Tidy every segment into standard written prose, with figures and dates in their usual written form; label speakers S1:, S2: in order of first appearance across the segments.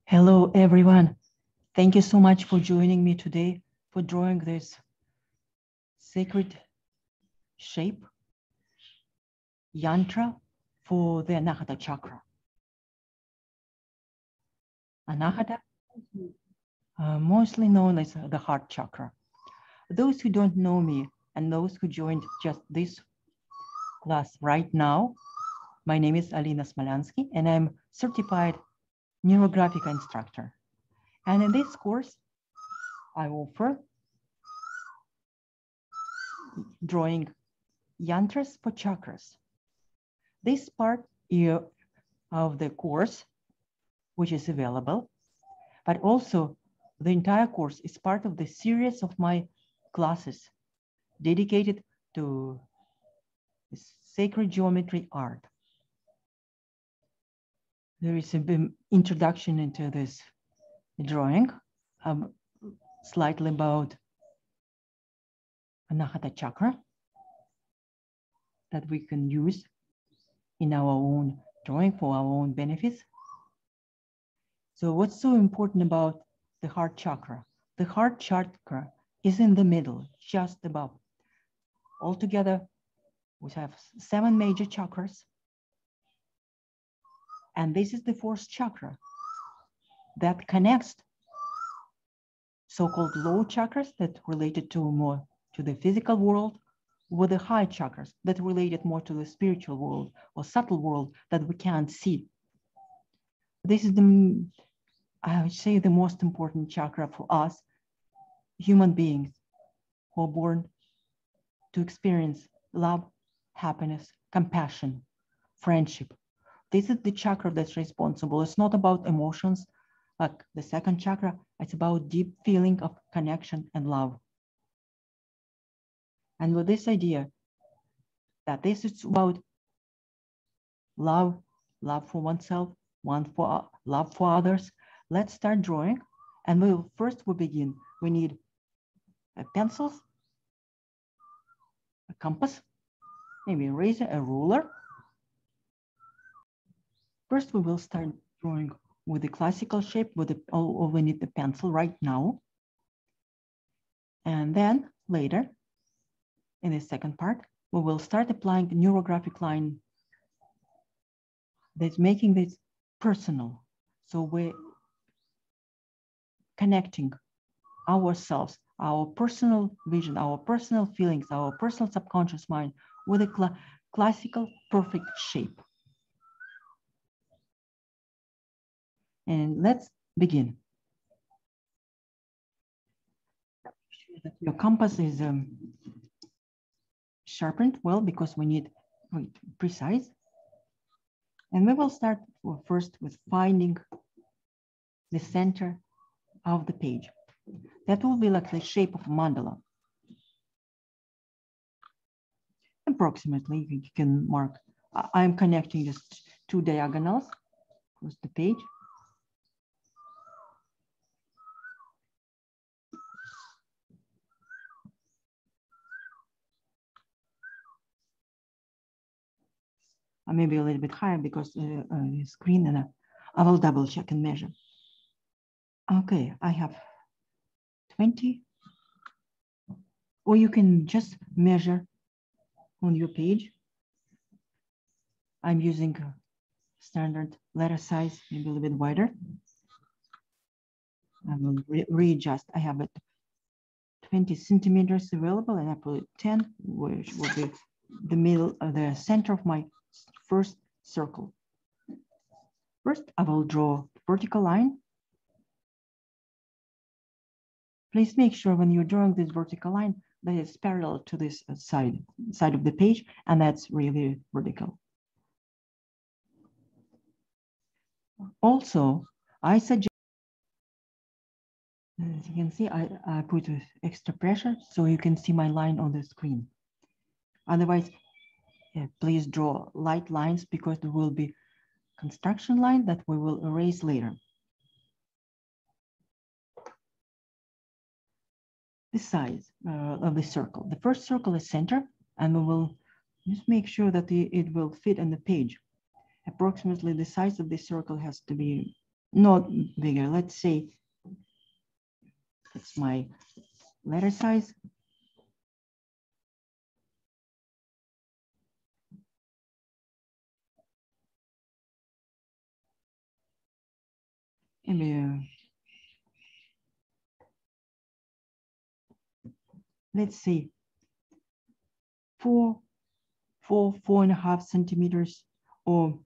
S1: Hello, everyone. Thank you so much for joining me today for drawing this sacred shape, yantra for the Anahata chakra. Anahata, mostly known as the heart chakra. Those who don't know me and those who joined just this class right now, my name is Alina and I'm certified NeuroGraphicArt instructor. And in this course, I offer drawing yantras for chakras. This part of the course, which is available, but also the entire course is part of the series of my classes dedicated to sacred geometry art. There is an introduction into this drawing, slightly about Anahata chakra that we can use in our own drawing for our own benefits. So what's so important about the heart chakra? The heart chakra is in the middle, just above. Altogether, we have 7 major chakras. And this is the 4th chakra that connects so-called low chakras that related to more to the physical world with the high chakras that related more to the spiritual world or subtle world that we can't see. This is I would say the most important chakra for us human beings who are born to experience love, happiness, compassion, friendship. This is the chakra that's responsible. It's not about emotions like the 2nd chakra. It's about deep feeling of connection and love. And with this idea that this is about love for oneself, love for others, let's start drawing. And we'll begin. We need pencils, a compass, maybe a razor, a ruler. First, we will start drawing with the classical shape, we need the pencil right now. And then later, in the second part, we will start applying the neurographic line that's making this personal. So we're connecting ourselves, our personal vision, our personal feelings, our personal subconscious mind with a classical perfect shape. And let's begin. Make sure that your compass is sharpened well because we need precise. And we will start first with finding the center of the page. That will be like the shape of a mandala. Approximately, you can mark. I'm connecting just 2 diagonals across the page. Maybe a little bit higher because the screen, and I will double check and measure. Okay, I have 20. Or you can just measure on your page. I'm using a standard letter size, maybe a little bit wider. I will readjust. I have it 20 centimeters available, and I put 10, which will be the middle, the center of my first circle. First, I will draw a vertical line. Please make sure when you're drawing this vertical line that it's parallel to this side of the page, and that's really vertical. Also, I suggest, as you can see, I put extra pressure so you can see my line on the screen. Otherwise, please draw light lines because there will be construction line that we will erase later. The size of the circle. The first circle is center, and we will just make sure that it will fit on the page. Approximately the size of the circle has to be not bigger. Let's say it's my letter size. And let's say 4.5 centimeters, or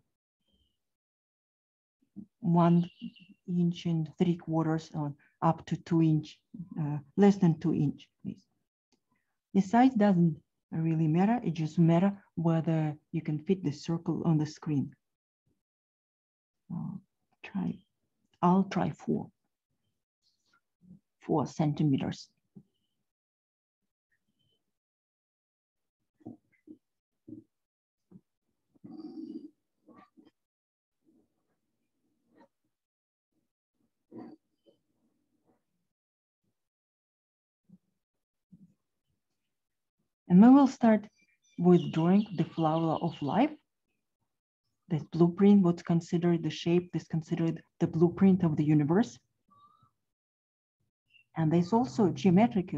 S1: 1 inch and 3/4, or up to 2 inch, less than 2 inch, please. The size doesn't really matter. It just matters whether you can fit the circle on the screen. I'll try 4 centimeters. And we will start with drawing the flower of life. This blueprint, what's considered the shape, is considered the blueprint of the universe. And there's also geometric.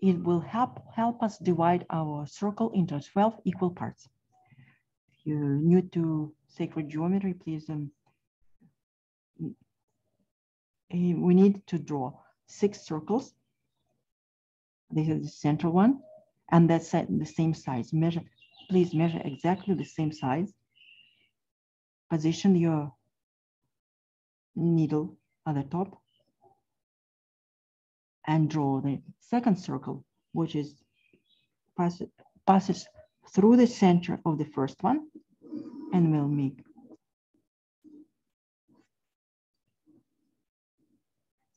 S1: It will help us divide our circle into 12 equal parts. If you're new to sacred geometry, please, we need to draw 6 circles. This is the center one, and that's the same size. Please measure exactly the same size. Position your needle at the top and draw the second circle, which is passes through the center of the first one, and will make.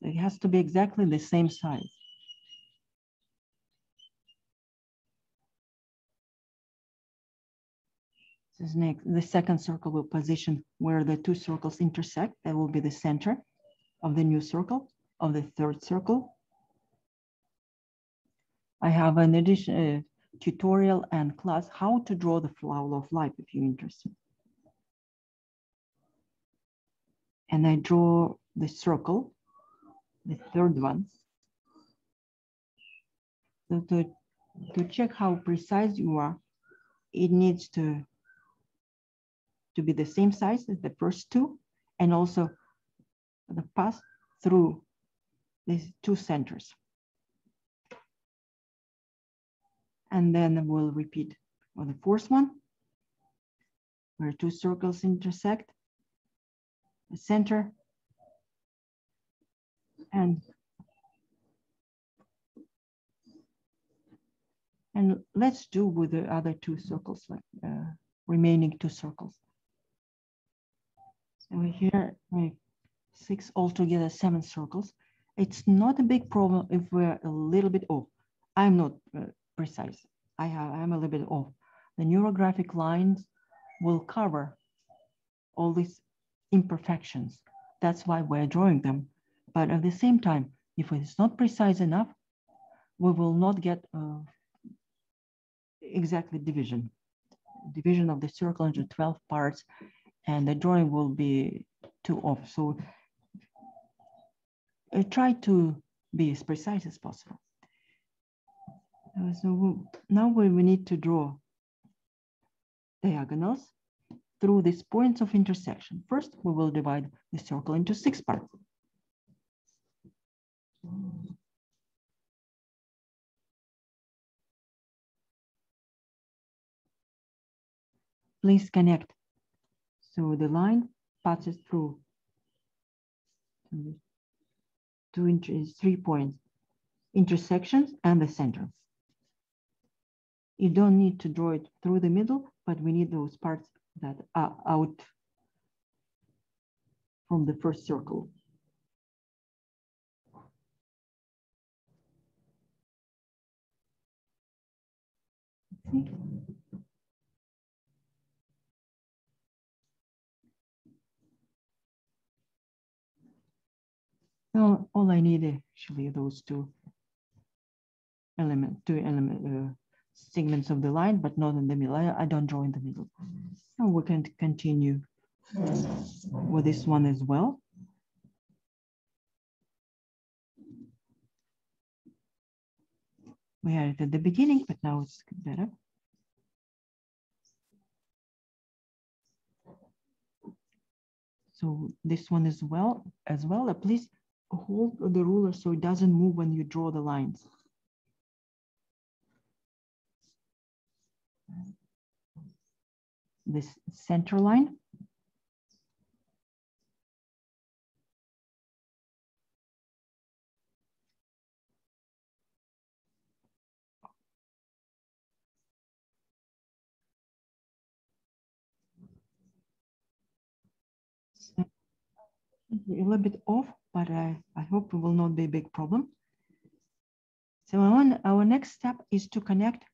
S1: So it has to be exactly the same size. This next, the second circle will position where the 2 circles intersect. That will be the center of the new circle, of the third circle. I have an additional tutorial and class how to draw the flower of life if you're interested. And I draw the circle, the third one. So to check how precise you are, it needs to be the same size as the first 2, and also the pass through these 2 centers. And then we'll repeat for the fourth one, where 2 circles intersect, the center, and let's do with the other 2 circles, like remaining 2 circles. So here we 6 altogether, 7 circles. It's not a big problem if we're a little bit off. I'm not precise. I'm a little bit off. The neurographic lines will cover all these imperfections. That's why we're drawing them. But at the same time, if it's not precise enough, we will not get exactly division of the circle into 12 parts, and the drawing will be too off. So try to be as precise as possible. So now we need to draw diagonals through these points of intersection. First, we will divide the circle into 6 parts. Please connect. So the line passes through 3 points, intersections, and the center. You don't need to draw it through the middle, but we need those parts that are out from the first circle. See? So all I need actually those 2 segments of the line, but not in the middle. I don't draw in the middle. So we can continue with this one as well. We had it at the beginning, but now it's better. So this one as well. Please hold the ruler so it doesn't move when you draw the lines. This center line. A little bit off, but I hope it will not be a big problem. So our next step is to connect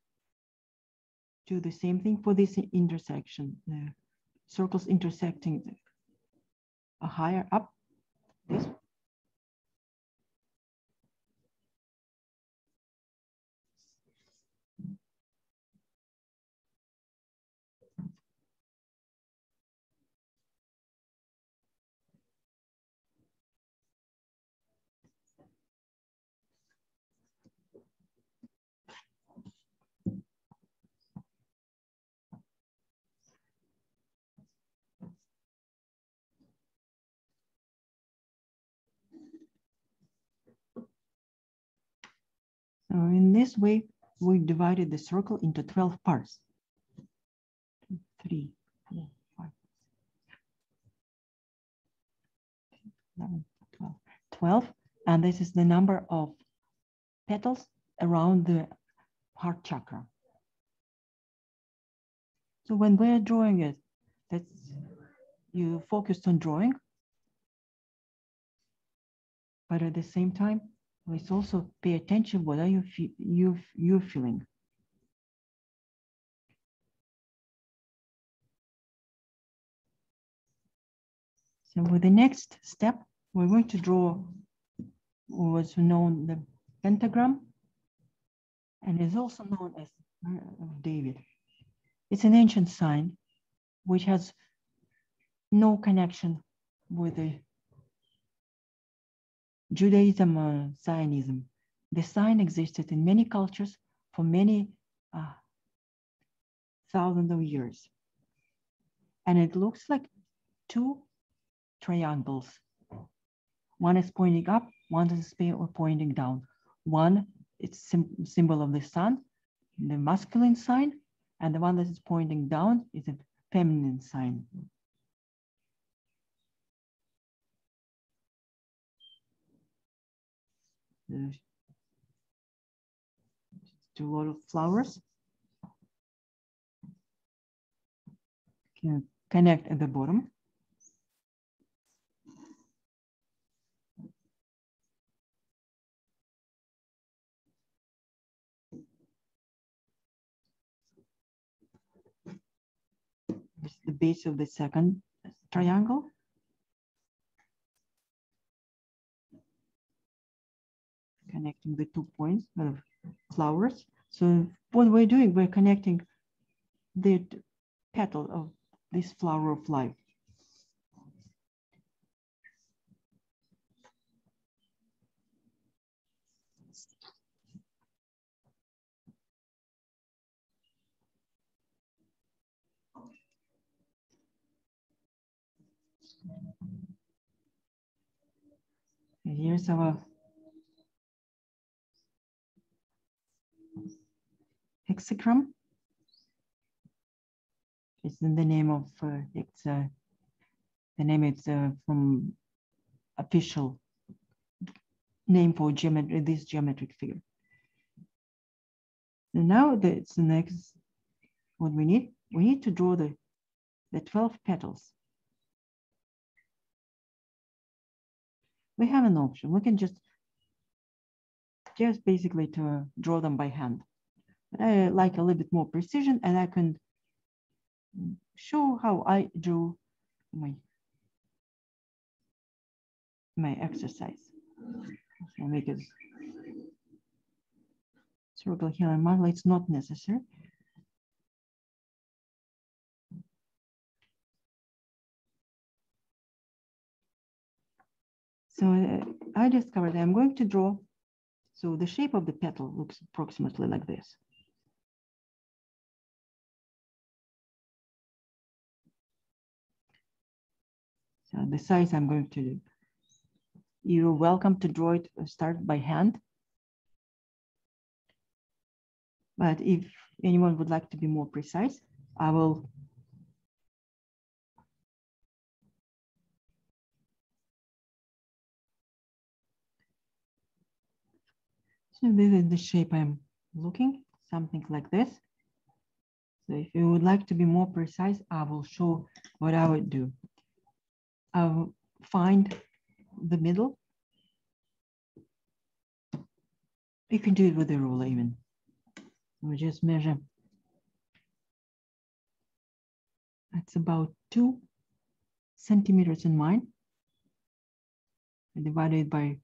S1: to the same thing for this intersection, the circles intersecting higher up. This. So in this way, we divided the circle into 12 parts. 2, 3, 4, 5, 11, 12. 12, and this is the number of petals around the heart chakra. So when we're drawing it, you focused on drawing, but at the same time, let's also pay attention. What are you feeling? So with the next step, we're going to draw what's known the pentagram, and is also known as David. It's an ancient sign which has no connection with the Judaism or Zionism. The sign existed in many cultures for many thousands of years. And it looks like two triangles. One is pointing up, one is pointing down. One, it's symbol of the sun, the masculine sign, and the one that is pointing down is a feminine sign. There's a lot of flowers. Can connect at the bottom. This is the base of the second triangle. Connecting the 2 points of flowers. So what we're doing, we're connecting the petal of this flower of life. And here's our hexagram. It's in the name of the name. It's from official name for geometry. This geometric figure. And now it's the next. What we need. We need to draw the 12 petals. We have an option. We can just basically to draw them by hand. I like a little bit more precision, and I can show how I drew my exercise. So make it circle here and mark. It's not necessary. So I discovered I'm going to draw So the shape of the petal looks approximately like this. So the size I'm going to do. You're welcome to draw it, start by hand. But if anyone would like to be more precise, I will so this is the shape I'm looking, something like this. So if you would like to be more precise, I will show what I would do. I will find the middle. You can do it with a ruler even. We just measure. It's about 2 centimeters in mine. I divide it by,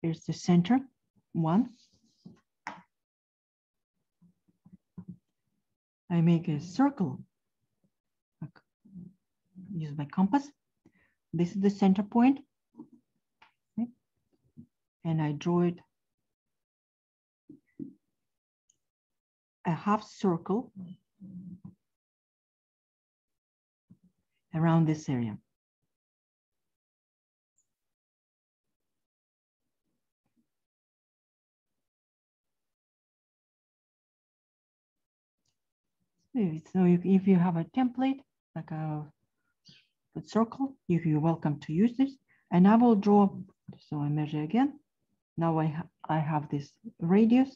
S1: here's the center, 1. I make a circle, use my compass. This is the center point. Okay. And I draw it a half circle around this area. So if you have a template, like a circle, you're welcome to use this. And I will draw, so I measure again. Now I have this radius,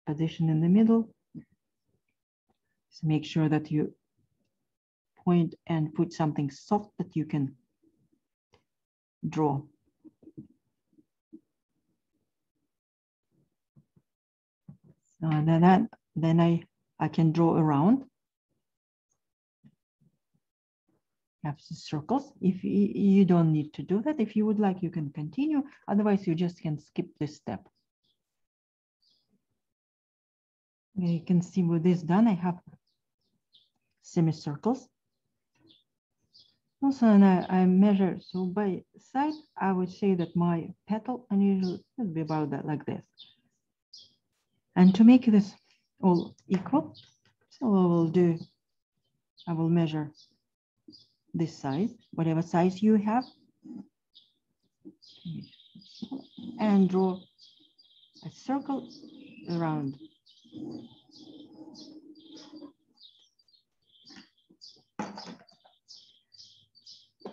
S1: position in the middle. So make sure that you point and put something soft that you can draw. So then I can draw around. Have circles. If you don't need to do that, if you would like, you can continue. Otherwise, you just can skip this step. You can see with this done, I have semicircles. Also, and I measure, so by side, I would say that my petal unusually would be about that, like this. And to make this all equal, so I will measure this size, whatever size you have, and draw a circle around.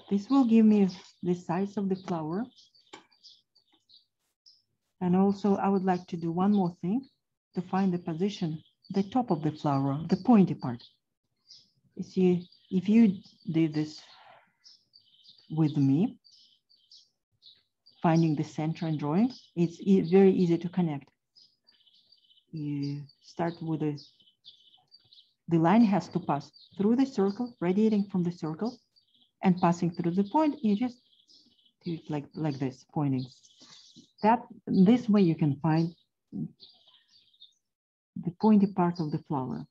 S1: This will give me the size of the flower. And also I would like to do one more thing to find the position, the top of the flower, the pointy part. You see, if you did this with me, finding the center and drawing, it's very easy to connect. You start with the line has to pass through the circle, radiating from the circle, and passing through the point. You just do it like this, pointing. This way you can find the pointy part of the flower.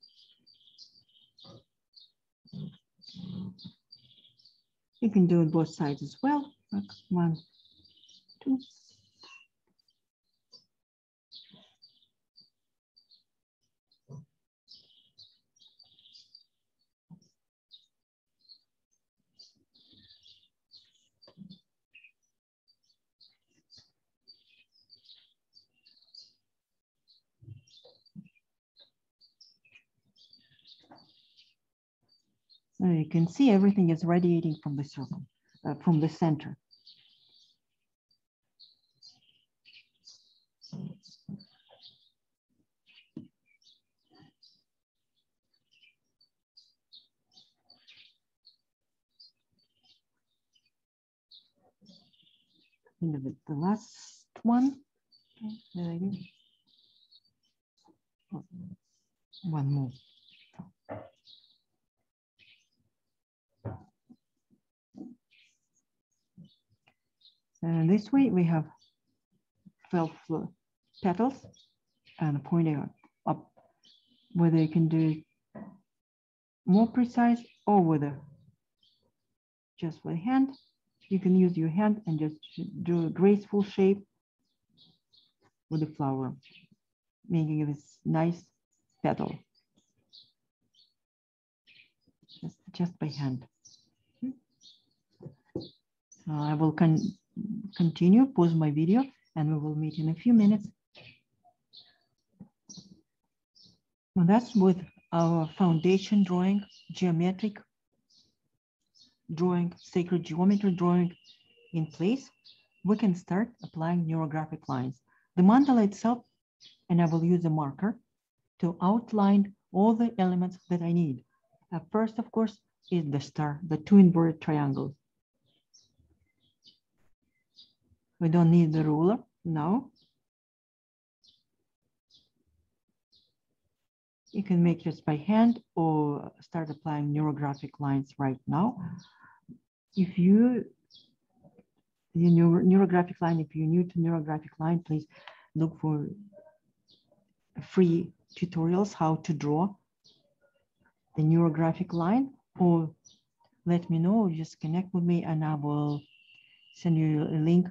S1: You can do it both sides as well. Like 1, 2. So you can see everything is radiating from the circle, from the center. The last one. One more. And this way we have 12 petals and pointing up. Whether you can do it more precise or whether just with hand, you can use your hand and just do a graceful shape with the flower, making this nice petal, just by hand. I will continue, pause my video, and we will meet in a few minutes. Well, that's with our foundation drawing, geometric drawing, sacred geometry drawing in place. We can start applying neurographic lines. The mandala itself, and I will use a marker to outline all the elements that I need. First, of course, is the star, the two inverted triangles. We don't need the ruler now. You can make this by hand or start applying neurographic lines right now. If you neurographic line, if you're new to neurographic line, please look for free tutorials how to draw the neurographic line, or let me know, just connect with me and I will send you a link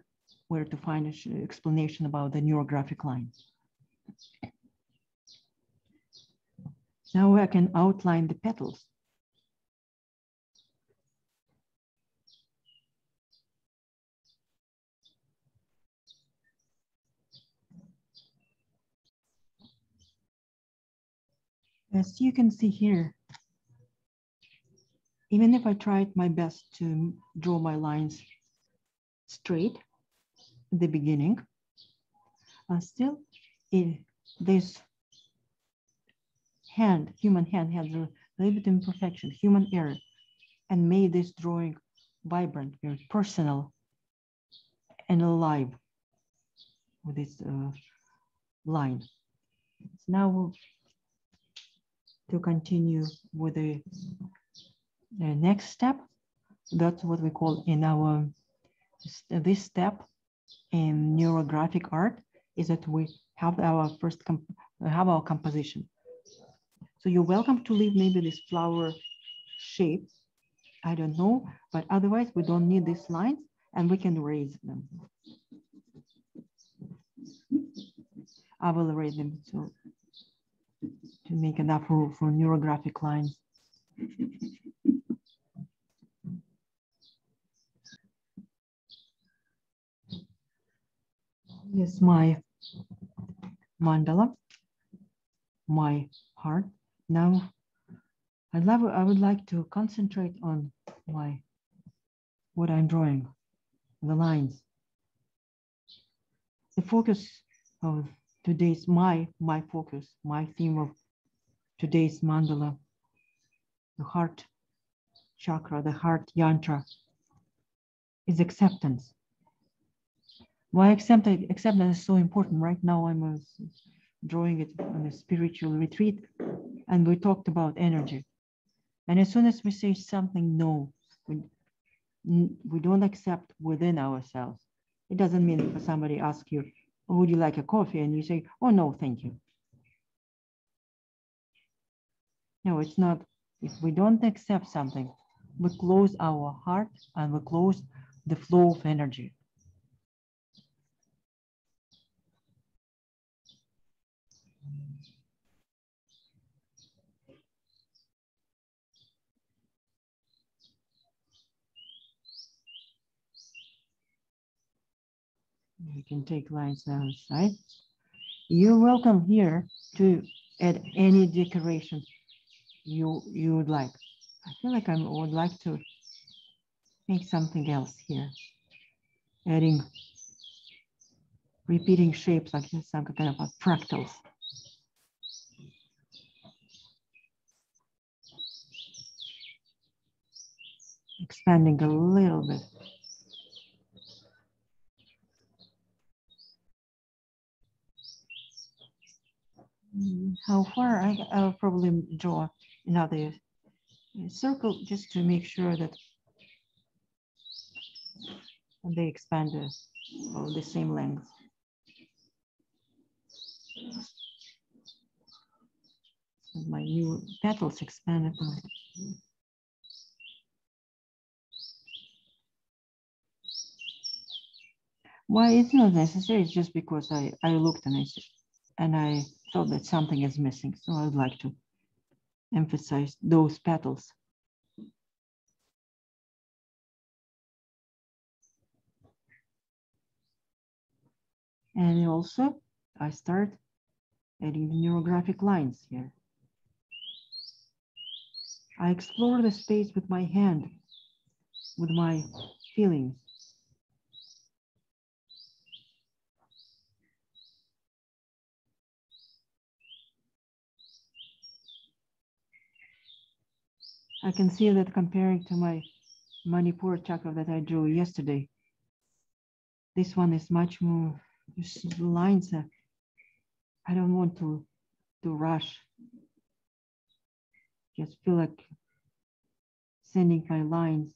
S1: where to find an explanation about the neurographic line. Now I can outline the petals. As you can see here, even if I tried my best to draw my lines straight at the beginning, still this human hand has a little bit of imperfection, human error, and made this drawing vibrant, very personal and alive with this line. So now to continue with the next step, that's what we call in our, this step in neurographic art is that we have our first, have our composition. So you're welcome to leave maybe this flower shape, I don't know, but otherwise we don't need these lines and we can erase them. I will erase them to make enough room for neurographic lines. Yes, my mandala, my heart. Now, I would like to concentrate on what I'm drawing, the lines. The focus of today's, my focus, my theme of today's mandala, the heart chakra, the heart yantra, is acceptance. Why acceptance is so important? Right now I'm drawing it on a spiritual retreat, and we talked about energy. And as soon as we say something no, we don't accept within ourselves. It doesn't mean if somebody asks you, oh, would you like a coffee? And you say, oh, no, thank you. No, it's not. If we don't accept something, we close our heart and we close the flow of energy. You can take lines outside. You're welcome here to add any decoration you would like. I feel like I would like to make something else here. Adding, repeating shapes like some kind of fractals. Expanding a little bit. How far? I'll probably draw another circle just to make sure that they expand the same length. So my new petals expanded. Why it's not necessary, it's just because I looked and I thought that something is missing. So I would like to emphasize those petals. And also I start adding the neurographic lines here. I explore the space with my hand, with my feelings. I can see that comparing to my Manipur chakra that I drew yesterday, this one is much more lines. I don't want to rush. Just feel like sending my lines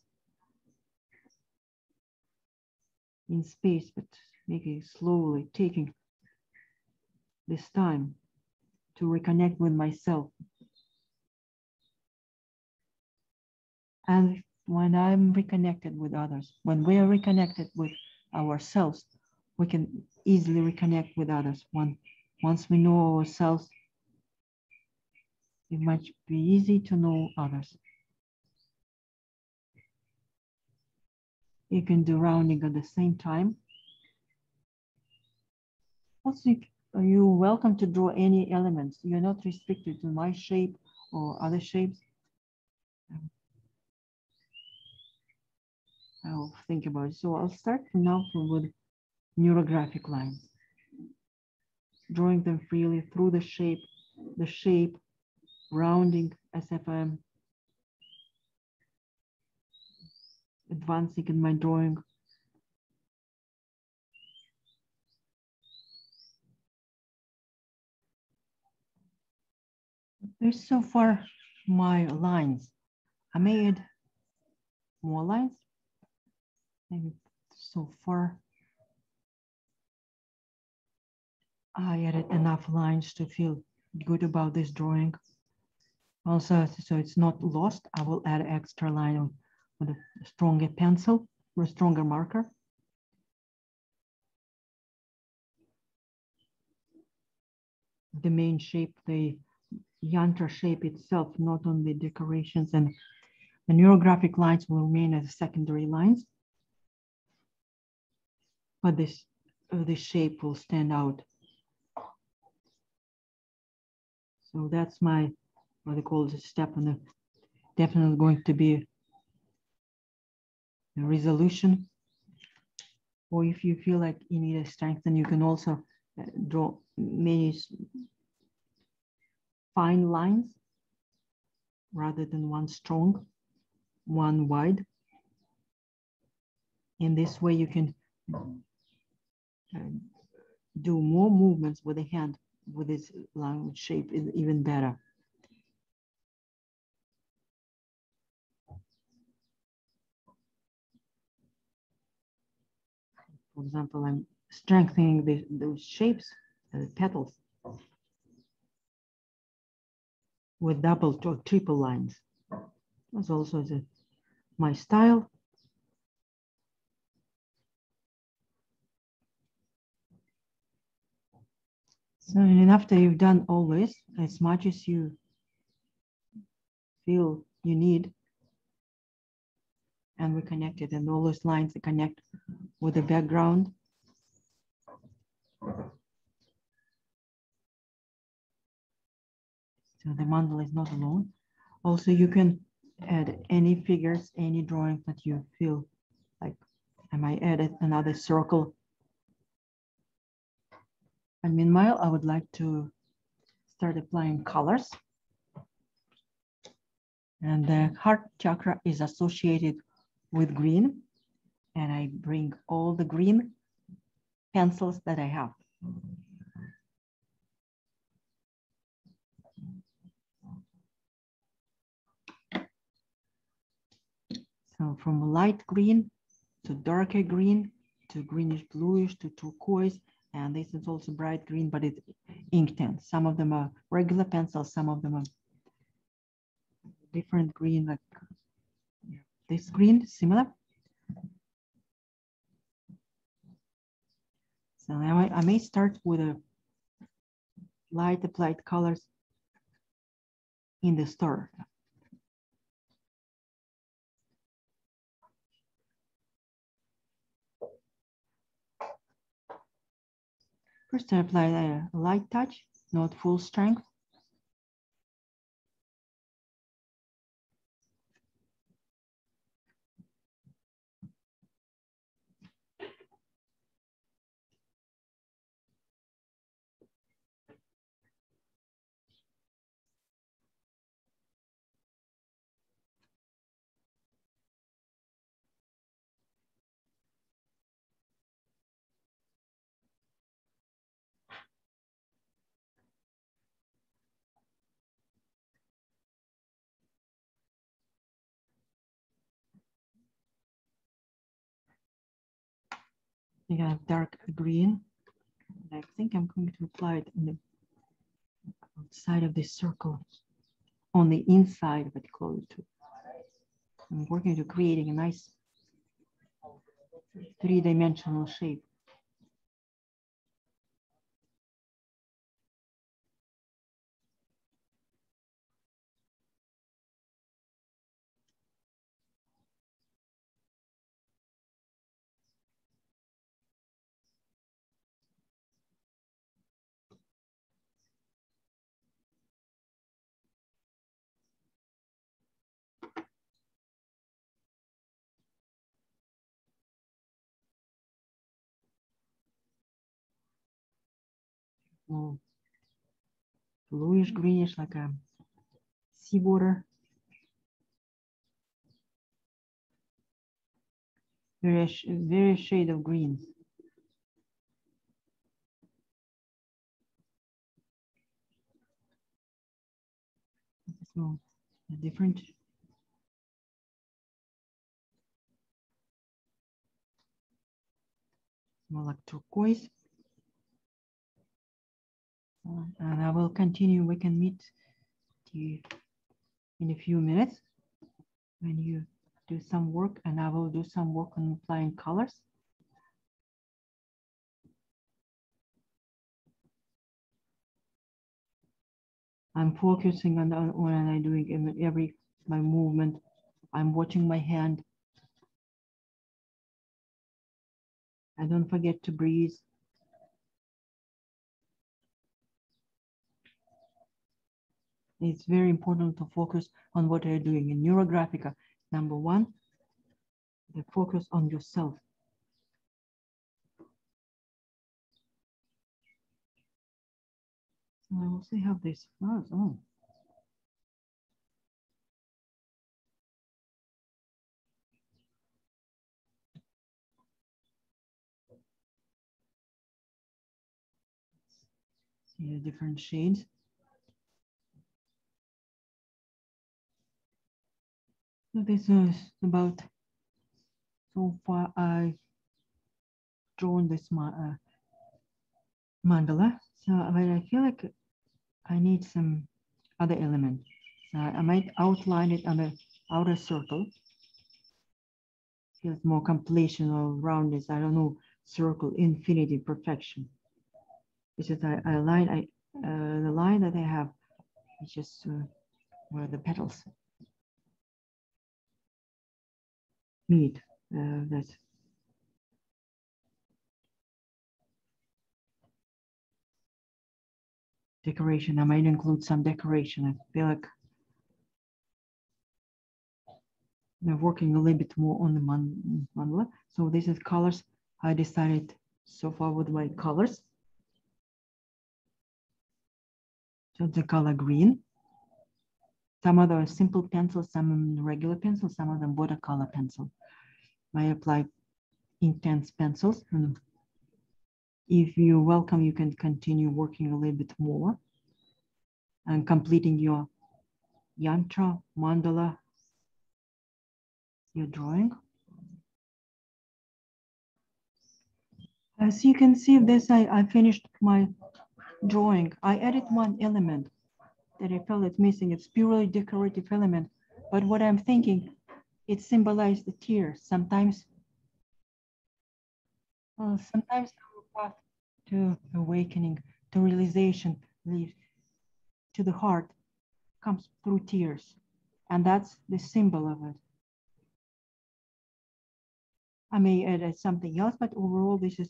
S1: in space, but making it slowly, taking this time to reconnect with myself. And when I'm reconnected with others, when we are reconnected with ourselves, we can easily reconnect with others. Once we know ourselves, it might be easy to know others. You can do rounding at the same time. Also, you're welcome to draw any elements. You're not restricted to my shape or other shapes. I'll think about it. So I'll start now with neurographic lines, drawing them freely through the shape, rounding as if I'm advancing in my drawing. There's so far my lines. I made more lines. Maybe so far I added enough lines to feel good about this drawing. Also, so it's not lost, I will add extra line with a stronger pencil or a stronger marker. The main shape, the yantra shape itself, not only decorations, and the neurographic lines will remain as secondary lines, but this shape will stand out. So that's my, what I call the step, and definitely going to be a resolution. Or if you feel like you need a strength, then you can also draw many fine lines rather than one strong, one wide. In this way, you can do more movements with the hand with this line shape is even better. For example, I'm strengthening those shapes, the petals, with double or triple lines. That's also my style. So, and after you've done all this, as much as you feel you need, and reconnected, and all those lines that connect with the background. So the mandala is not alone. Also, you can add any figures, any drawings that you feel like. I might add another circle. And meanwhile, I would like to start applying colors. And the heart chakra is associated with green. And I bring all the green pencils that I have. So from light green to darker green to greenish bluish to turquoise, and this is also bright green, but it's ink tint. Some of them are regular pencils, some of them are different green, like this green, similar. So I may start with a light applied colors in the star. First, I apply a light touch, not full strength. I have dark green. I think I'm going to apply it on the outside of this circle, on the inside of it, close to. I'm working to creating a nice three-dimensional shape. Bluish greenish, like a seawater. Very shade of green. So different. More like turquoise. And I will continue. We can meet in a few minutes when you do some work, and I will do some work on applying colors. I'm focusing on when I'm doing my movement. I'm watching my hand. I don't forget to breathe. It's very important to focus on what you're doing. In NeuroGraphicArt, number one, the focus on yourself. So I will see how this flows on. See the different shades. So this is about, so far I've drawn this mandala. So I feel like I need some other element. So I might outline it on the outer circle. Feels more completion or roundness. I don't know, circle, infinity, perfection. It's just the line that I have is just where the petals meet. That's decoration. I might include some decoration. I feel like I'm working a little bit more on the mandala. So this is colors. I decided so far with my colors. So the color green. Some of them are simple pencils, some regular pencils, some of them watercolor pencil. I apply intense pencils. And if you're welcome, you can continue working a little bit more and completing your yantra, mandala, your drawing. As you can see this, I finished my drawing. I added one element that I felt it's missing. It's purely decorative element. But what I'm thinking, it symbolized the tears. Sometimes to awakening, to realization, to the heart, comes through tears. And that's the symbol of it. I may add something else, but overall, this is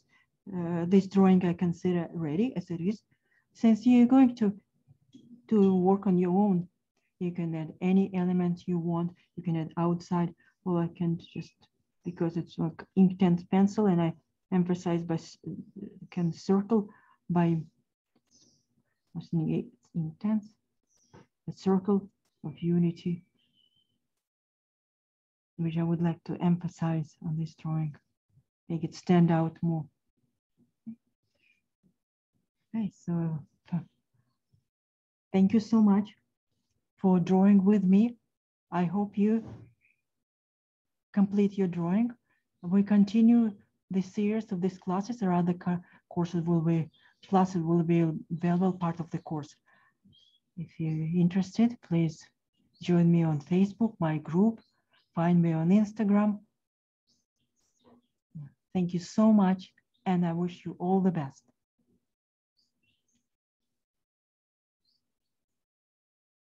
S1: this drawing I consider ready as it is. Since you're going to work on your own, you can add any element you want. You can add outside, or I can just, because it's like inked pencil, and I emphasize by can circle by it's intense, a circle of unity, which I would like to emphasize on this drawing, make it stand out more. Okay, so thank you so much for drawing with me. I hope you complete your drawing. We continue the series of these classes, or other classes will be available part of the course. If you're interested, please join me on Facebook, my group, find me on Instagram. Thank you so much, and I wish you all the best.